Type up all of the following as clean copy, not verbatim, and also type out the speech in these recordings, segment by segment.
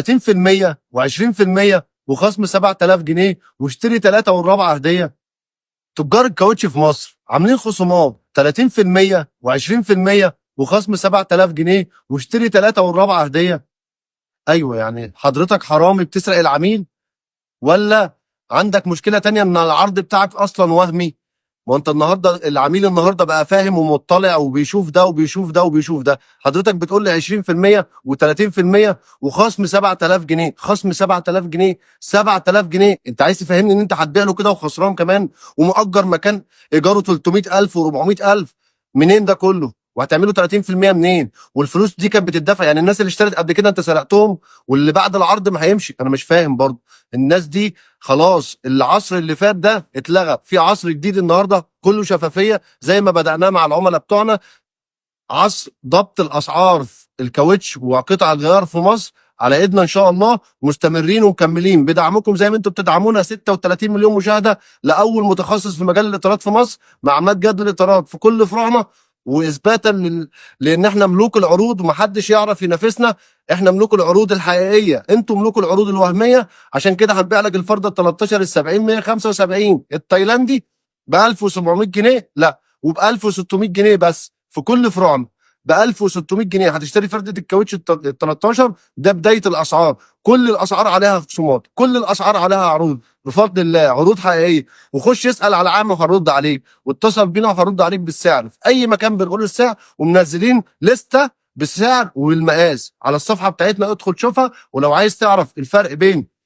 30% و20% وخصم 7000 جنيه واشتري 3 والرابعه هديه. تجار الكاوتش في مصر عاملين خصومات 30% و20% وخصم 7000 جنيه واشتري 3 والرابعه هديه. ايوه، يعني حضرتك حرامي بتسرق العميل، ولا عندك مشكله تانية ان العرض بتاعك اصلا وهمي؟ ما انت النهارده العميل النهارده بقى فاهم ومطلع وبيشوف ده وبيشوف ده وبيشوف ده. حضرتك بتقول لي 20% و30% وخصم 7000 جنيه، خصم 7000 جنيه، 7000 جنيه. انت عايز تفهمني ان انت هتبيع له كده وخسران كمان، ومؤجر مكان ايجاره 300000 و400000؟ منين ده كله؟ وهتعملوا 30% منين؟ والفلوس دي كانت بتدفع، يعني الناس اللي اشترت قبل كده انت سرقتهم، واللي بعد العرض ما هيمشي؟ انا مش فاهم برضه. الناس دي خلاص، العصر اللي فات ده اتلغى، في عصر جديد النهارده كله شفافيه زي ما بدأناه مع العملاء بتوعنا. عصر ضبط الاسعار في الكاوتش وقطع الغيار في مصر على ايدنا ان شاء الله، مستمرين ومكملين بدعمكم زي ما انتم بتدعمونا. 36 مليون مشاهده لاول متخصص في مجال الاطارات في مصر مع عماد جد الاطارات في كل فروعنا، واثباتا لان احنا ملوك العروض ومحدش يعرف ينافسنا. احنا ملوك العروض الحقيقيه، انتم ملوك العروض الوهميه. عشان كده هنبيع لك الفرده ال 13 ال 70 175 التايلاندي ب 1700 جنيه، لا، وب 1600 جنيه بس في كل فروعنا. ب 1600 جنيه هتشتري فرده الكاوتش ال 13. ده بدايه الاسعار، كل الاسعار عليها خصومات، كل الاسعار عليها عروض بفضل الله، عروض حقيقيه. وخش اسال على عام وهنرد عليك، واتصل بينا وهنرد عليك بالسعر في اي مكان بنقول السعر، ومنزلين لسته بالسعر والمقاس على الصفحه بتاعتنا. ادخل شوفها، ولو عايز تعرف الفرق بين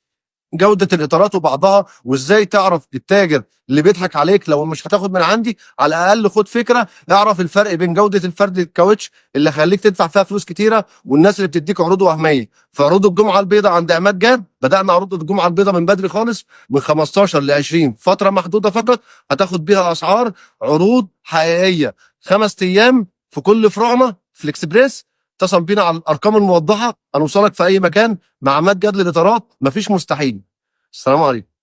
جودة الإطارات وبعضها، وإزاي تعرف التاجر اللي بيضحك عليك لو مش هتاخد من عندي، على الأقل خد فكرة، اعرف الفرق بين جودة الفرد الكاوتش اللي خليك تدفع فيها فلوس كتيرة والناس اللي بتديك عروض وهمية. في عروض الجمعة البيضاء عند عماد جاد، بدأنا عروض الجمعة البيضاء من بدري خالص، من 15 ل 20، فترة محدودة فقط هتاخد بيها أسعار عروض حقيقية. 5 أيام في كل فروعنا في الإكسبريس. اتصل بينا على الأرقام الموضحة، هنوصلك في أي مكان. مع عماد جد للإطارات مفيش مستحيل. السلام عليكم.